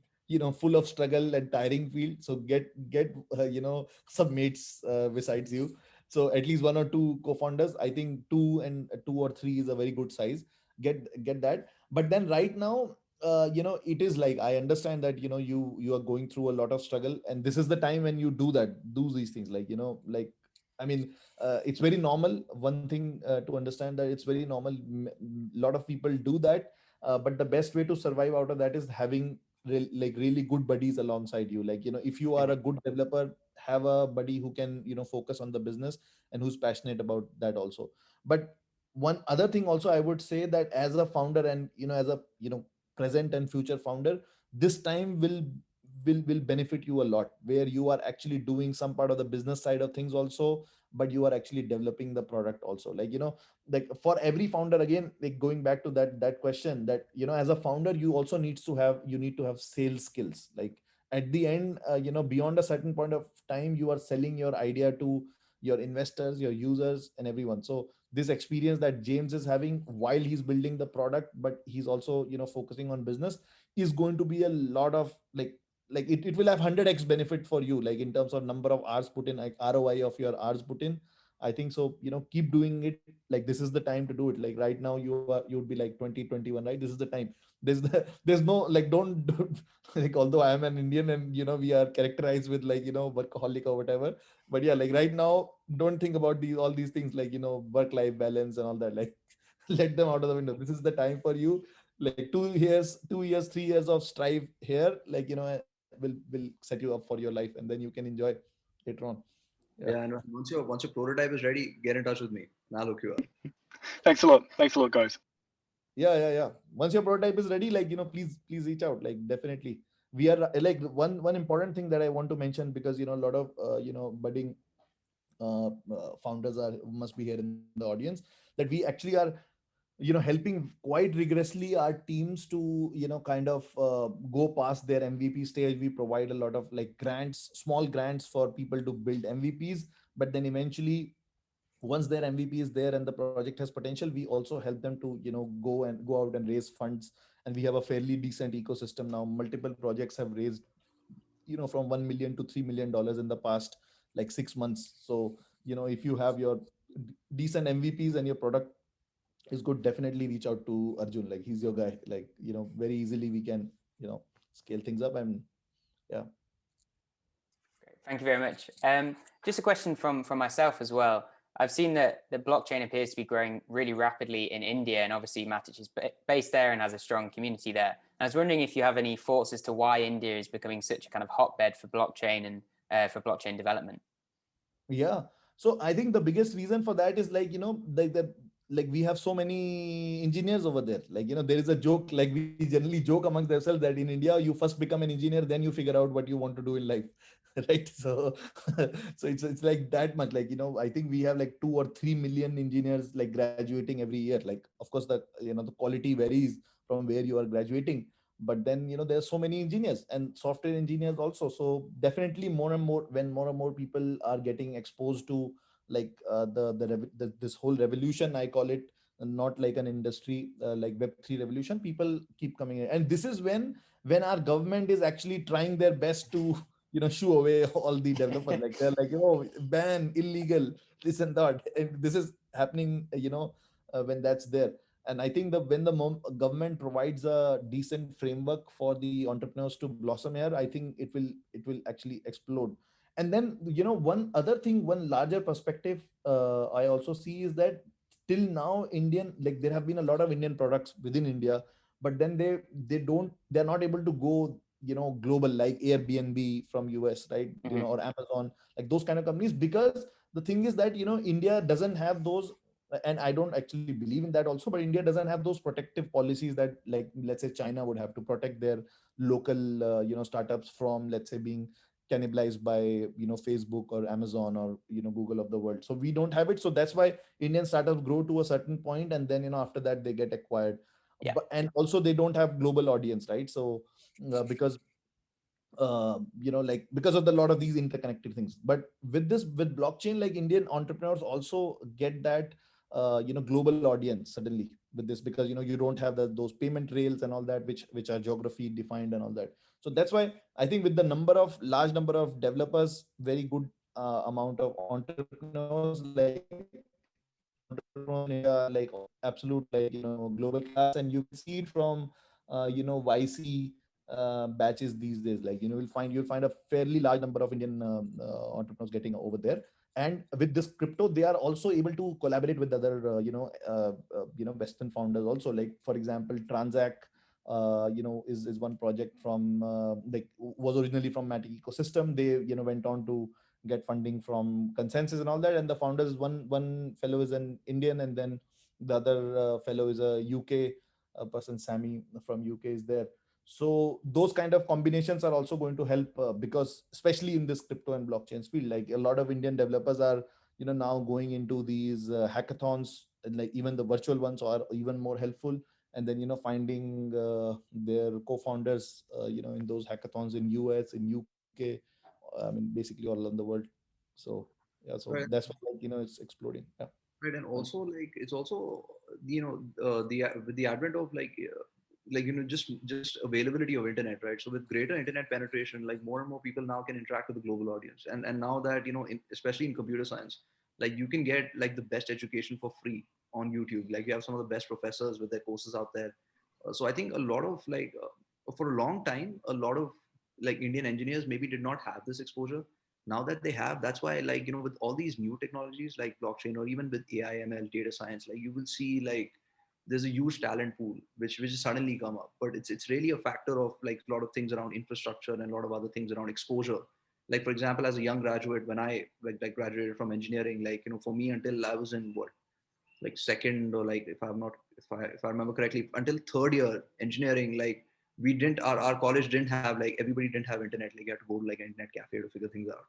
full of struggle and tiring field. So get some mates besides you. So at least one or two co-founders. I think two or three is a very good size. Get that. But then right now, it is like, I understand that you are going through a lot of struggle, and this is the time when you do these things, like like, I mean, it's very normal. One thing to understand, that it's very normal. A lot of people do that, but the best way to survive out of that is having like really good buddies alongside you. Like if you are a good developer, have a buddy who can focus on the business and who's passionate about that also. But one other thing also, I would say that as a founder and as a present and future founder, this time will benefit you a lot, where you are actually doing some part of the business side of things also, but you are actually developing the product also. Like like for every founder, again, like going back to that question, that as a founder, you need to have sales skills. Like at the end, beyond a certain point of time, you are selling your idea to your investors, your users, and everyone. So this experience that James is having while he's building the product, but he's also focusing on business, is going to be a lot of like it will have 100x benefit for you, like in terms of number of hours put in, like ROI of your hours put in. I think so, keep doing it. Like this is the time to do it. Like right now you would be like 2021, right? This is the time. There's no like, don't like, although I am an Indian and we are characterized with like workaholic or whatever, but yeah, like right now, don't think about all these things, like work life balance and all that. Like let them out of the window. This is the time for you. Like 2 years 3 years of strive here, like will set you up for your life, and then you can enjoy later on. Yeah. Yeah, and once your prototype is ready, get in touch with me and I'll hook you up. Thanks a lot, guys. Yeah. Once your prototype is ready, like please reach out. Like definitely, we are like one important thing that I want to mention, because a lot of budding founders must be here in the audience, that we actually are helping quite rigorously our teams to kind of go past their MVP stage. We provide a lot of like grants, small grants for people to build MVPs, but then eventually, once their MVP is there and the project has potential, we also help them to go out and raise funds. And we have a fairly decent ecosystem now. Multiple projects have raised from 1 million to $3 million in the past like 6 months. So if you have your decent MVPs and your product is good, definitely reach out to Arjun. Like he's your guy. Like very easily we can scale things up. And yeah. Great. Thank you very much. Just a question from myself as well. I've seen that the blockchain appears to be growing really rapidly in India, and obviously Matic is based there and has a strong community there. And I was wondering if you have any thoughts as to why India is becoming such a kind of hotbed for blockchain and for blockchain development. Yeah. So I think the biggest reason for that is like, like we have so many engineers over there. Like, there is a joke, like we generally joke amongst ourselves that in India, you first become an engineer, then you figure out what you want to do in life. Right. So, so it's like that much. Like, I think we have like 2 or 3 million engineers like graduating every year. Like, of course, the quality varies from where you are graduating, but then there's so many engineers and software engineers also. So definitely more and more, when more and more people are getting exposed to like this whole revolution, I call it, not like an industry, like Web3 revolution, people keep coming in. And this is when our government is actually trying their best to shoo away all the developers. Like they're like, ban, illegal, this and that. And this is happening, when that's there. And I think that when the government provides a decent framework for the entrepreneurs to blossom here, I think it will actually explode. And then one larger perspective I also see is that till now Indian, like there have been a lot of Indian products within India, but then they're not able to go global, like Airbnb from US, right? Or Amazon, like those kind of companies, because the thing is that India doesn't have those, and I don't actually believe in that also, but India doesn't have those protective policies that, like, let's say China would have to protect their local startups from, let's say, being cannibalized by Facebook or Amazon or Google of the world. So we don't have it. So that's why Indian startups grow to a certain point, and then after that they get acquired. Yeah. And also they don't have global audience, right? So because like because of the lot of these interconnected things. But with blockchain, like Indian entrepreneurs also get that global audience suddenly with this, because you don't have those payment rails and all that, which are geography defined and all that. So that's why I think with the large number of developers, very good amount of entrepreneurs, like entrepreneurs in India, like absolute, like global class. And you can see it from YC batches these days. Like you'll find a fairly large number of Indian entrepreneurs getting over there. And with this crypto, they are also able to collaborate with other Western founders also. Like for example, Transact is one project from like was originally from Matic ecosystem. They went on to get funding from Consensus and all that. And the founders, one fellow is an Indian, and then the other fellow is a UK person. Sammy from UK is there. So those kind of combinations are also going to help, because especially in this crypto and blockchain field, like a lot of Indian developers are now going into these hackathons, and like even the virtual ones are even more helpful. And then finding their co-founders in those hackathons in US, in UK, I mean basically all around the world. So yeah, so Right. that's why, like it's exploding. Yeah. Right, and also like it's also the with the advent of just availability of internet, right? So with greater internet penetration, like more and more people now can interact with the global audience. And now that especially in computer science, like you can get like the best education for free on YouTube. Like you have some of the best professors with their courses out there. So I think a lot of for a long time, a lot of like Indian engineers maybe did not have this exposure. Now that they have, that's why, like with all these new technologies like blockchain, or even with AI, ML, data science, like you will see like there's a huge talent pool which has suddenly come up. But it's really a factor of like a lot of things around infrastructure and a lot of other things around exposure. Like for example, as a young graduate, when I like graduated from engineering, like for me, until I was in what, like second, or like if I remember correctly, until third year engineering, like we didn't our college didn't have, like everybody didn't have internet. Like you had to go to like an internet cafe to figure things out.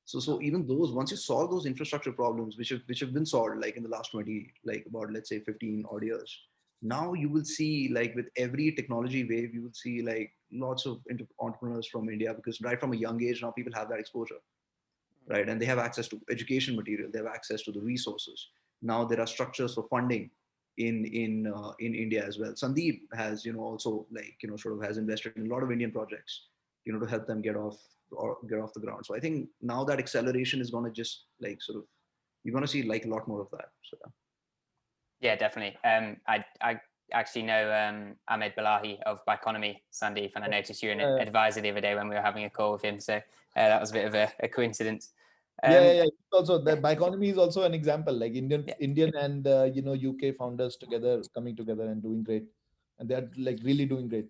So even those, once you solve those infrastructure problems, which have been solved like in the last 20, like about, let's say, 15 odd years, now you will see like with every technology wave, you will see like lots of entrepreneurs from India, because right from a young age now people have that exposure, right? And they have access to education material, they have access to the resources. Now there are structures for funding in India as well. Sandeep has also like sort of has invested in a lot of Indian projects to help them get off the ground. So I think now that acceleration is going to just like sort of, you're going to see like a lot more of that. So yeah, definitely. I actually know Ahmed Balahi of Bioeconomy, Sandeep, and I noticed you were an advisor the other day when we were having a call with him. So that was a bit of a coincidence. Yeah. Also, the Biconomy is also an example, like Yeah. Indian and UK founders together, coming together and doing great, and they're like really doing great.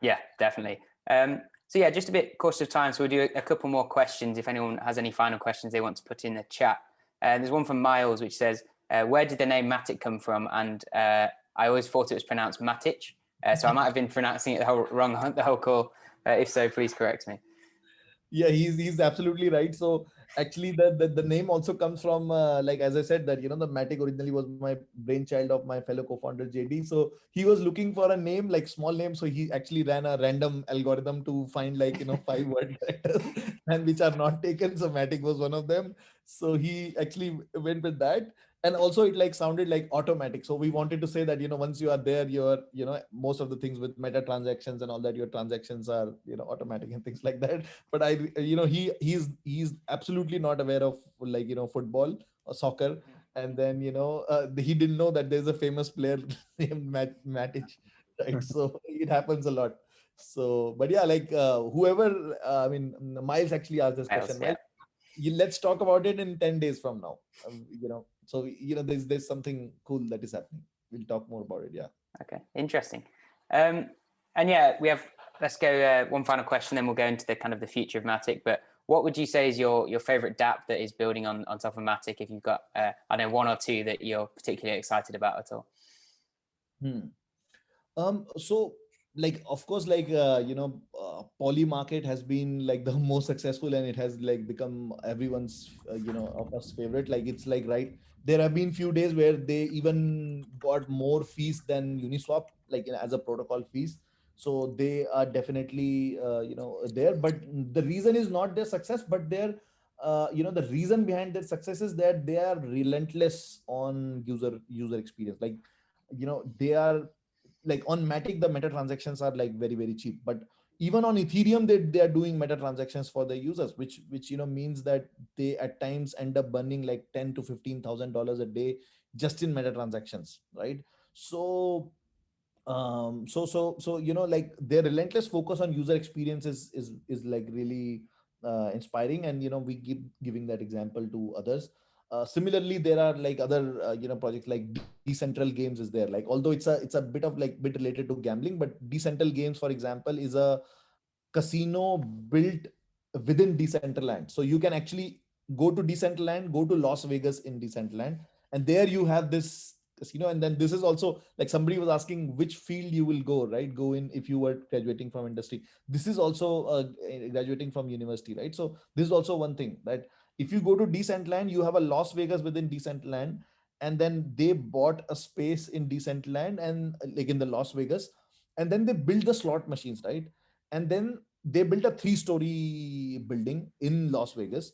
Yeah, definitely. So yeah, just a bit cautious of time, so we'll do a couple more questions if anyone has any final questions they want to put in the chat. There's one from Miles which says, where did the name Matic come from? And I always thought it was pronounced Matic, so I might have been pronouncing it wrong the whole call. If so, please correct me. Yeah, he's absolutely right. So actually, the name also comes from like, as I said, that the Matic originally was my brainchild of my fellow co-founder JD. So he was looking for a name, like small name. So he actually ran a random algorithm to find like 5-word characters and which are not taken. So Matic was one of them. So he actually went with that. And also it like sounded like automatic. So we wanted to say that once you are there, you're most of the things with meta transactions and all that, your transactions are automatic and things like that. But he's absolutely not aware of like football or soccer. And then he didn't know that there's a famous player named Matic, right? So it happens a lot. So but yeah, like whoever I mean, Miles actually asked this question. Yeah. Let's talk about it in 10 days from now. So there's something cool that is happening. We'll talk more about it. Yeah. Okay, interesting. And yeah, let's go one final question, then we'll go into the kind of the future of Matic. But what would you say is your favorite Dapp that is building on top of Matic? If you've got I know one or two that you're particularly excited about at all. So like, of course, like Poly market has been like the most successful, and it has like become everyone's of us favorite. Like, it's like, right, there have been few days where they even got more fees than Uniswap, like as a protocol fees. So they are definitely there. But the reason is not their success, but their the reason behind their success is that they are relentless on user experience. Like, they are like, on Matic, the meta transactions are like very, very cheap. But even on Ethereum, they are doing meta transactions for their users, which means that they at times end up burning like $10,000 to $15,000 a day just in meta transactions, right? So like, their relentless focus on user experience is like really inspiring, and we keep giving that example to others. Similarly, there are like other projects like Decentral Games is there. Like, although it's a bit related to gambling, but Decentral Games, for example, is a casino built within Decentraland. So you can actually go to Decentraland, go to Las Vegas in Decentraland, and there you have this casino. And then this is also like, somebody was asking which field you will go in if you were graduating from industry. This is also graduating from university, right? So this is also one thing, that if you go to Decentraland, you have a Las Vegas within Decentraland, and then they bought a space in Decentraland and like in the Las Vegas, and then they build the slot machines, right? And then they built a 3-story building in Las Vegas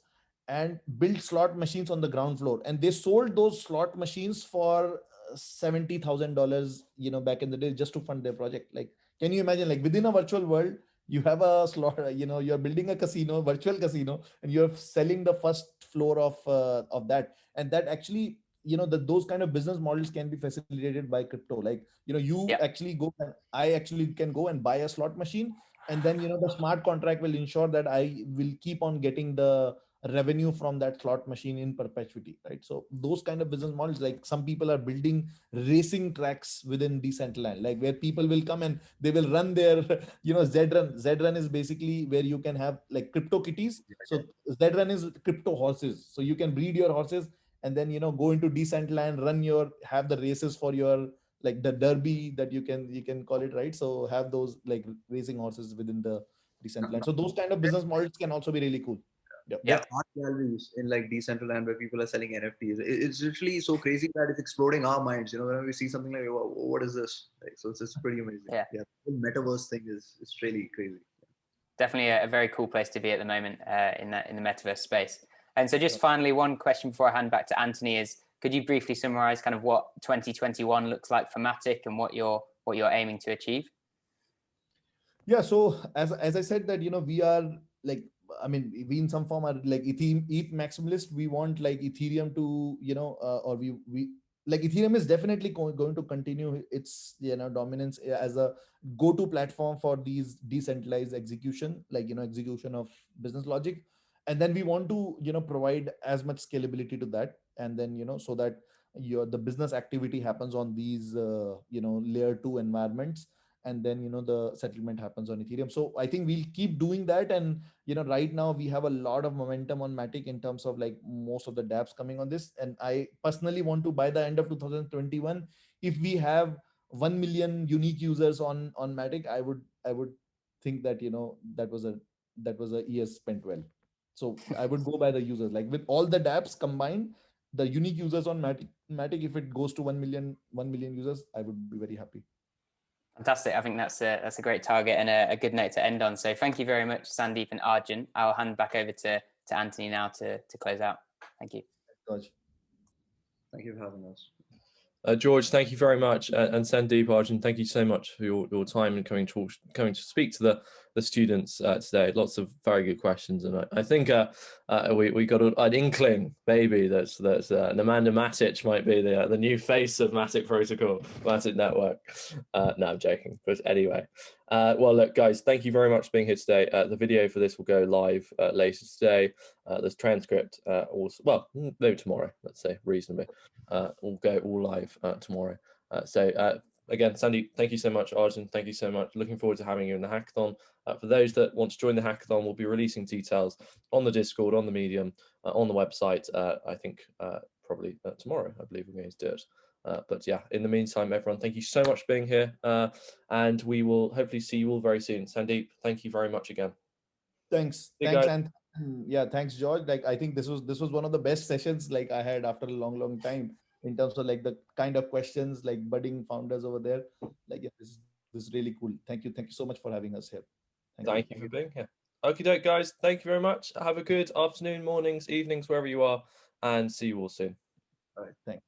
and built slot machines on the ground floor, and they sold those slot machines for $70,000 back in the day, just to fund their project. Like, can you imagine, like, within a virtual world, you have a slot, you're building a casino, virtual casino, and you're selling the first floor of that. And that actually, those kind of business models can be facilitated by crypto. Like, you actually go, and I actually can go and buy a slot machine, and then the smart contract will ensure that I will keep on getting the revenue from that slot machine in perpetuity, right? So those kind of business models, like, some people are building racing tracks within Decentraland, like, where people will come and they will run their Zrun is basically where you can have like crypto kitties. So Zrun is crypto horses, so you can breed your horses and then go into Decentraland, have the races for your, like, the derby that you can call it, right? So have those like racing horses within the Decentraland. So those kind of business models can also be really cool. There are art galleries in like Decentraland where people are selling NFTs. It's literally so crazy that it's exploding our minds. Whenever we see something like, what is this? Like, so it's pretty amazing. Yeah. The whole metaverse thing is really crazy. Definitely a very cool place to be at the moment in the metaverse space. And so, just finally, one question before I hand back to Anthony is: could you briefly summarize kind of what 2021 looks like for Matic and what you're aiming to achieve? Yeah. So as I said that we are like, I mean, we in some form are like ETH maximalist. We want like Ethereum to or we like, Ethereum is definitely going to continue its dominance as a go-to platform for these decentralized execution, like execution of business logic. and then we want to provide as much scalability to that, and then so that the business activity happens on these layer 2 environments, and then the settlement happens on Ethereum. So I think we'll keep doing that. And right now we have a lot of momentum on Matic in terms of like most of the dApps coming on this, and I personally want to, by the end of 2021, if we have 1 million unique users on Matic, I would think that that was a year spent well. So I would go by the users, like with all the dApps combined, the unique users on Matic, if it goes to 1 million users, I would be very happy. Fantastic. I think that's a great target and a good note to end on. So thank you very much, Sandeep and Arjun. I'll hand back over to Anthony now to close out. Thank you. George. Thank you for having us. George, thank you very much, and Sandeep, Arjun, thank you so much for your time and coming to speak to the students today. Lots of very good questions, and I think we got an inkling maybe that Amanda Matic might be the new face of Matic Protocol, Matic Network. No, I'm joking, but anyway. Well, look, guys, thank you very much for being here today. The video for this will go live later today. There's transcript also, well, maybe tomorrow, let's say, reasonably. Will go all live tomorrow. So again, Sandeep, thank you so much. Arjun, thank you so much. Looking forward to having you in the hackathon. For those that want to join the hackathon, we'll be releasing details on the Discord, on the Medium, on the website. I think probably tomorrow, I believe we're going to do it. But yeah, in the meantime, everyone, thank you so much for being here. And we will hopefully see you all very soon. Sandeep, thank you very much again. Thanks. And yeah, thanks, George. Like, I think this was one of the best sessions like I had after a long time, in terms of like the kind of questions like budding founders over there. Like, yeah, this is really cool. Thank you so much for having us here. Thank you for being here. Okie doke, guys. Thank you very much. Have a good afternoon, mornings, evenings, wherever you are, and see you all soon. All right. Thanks.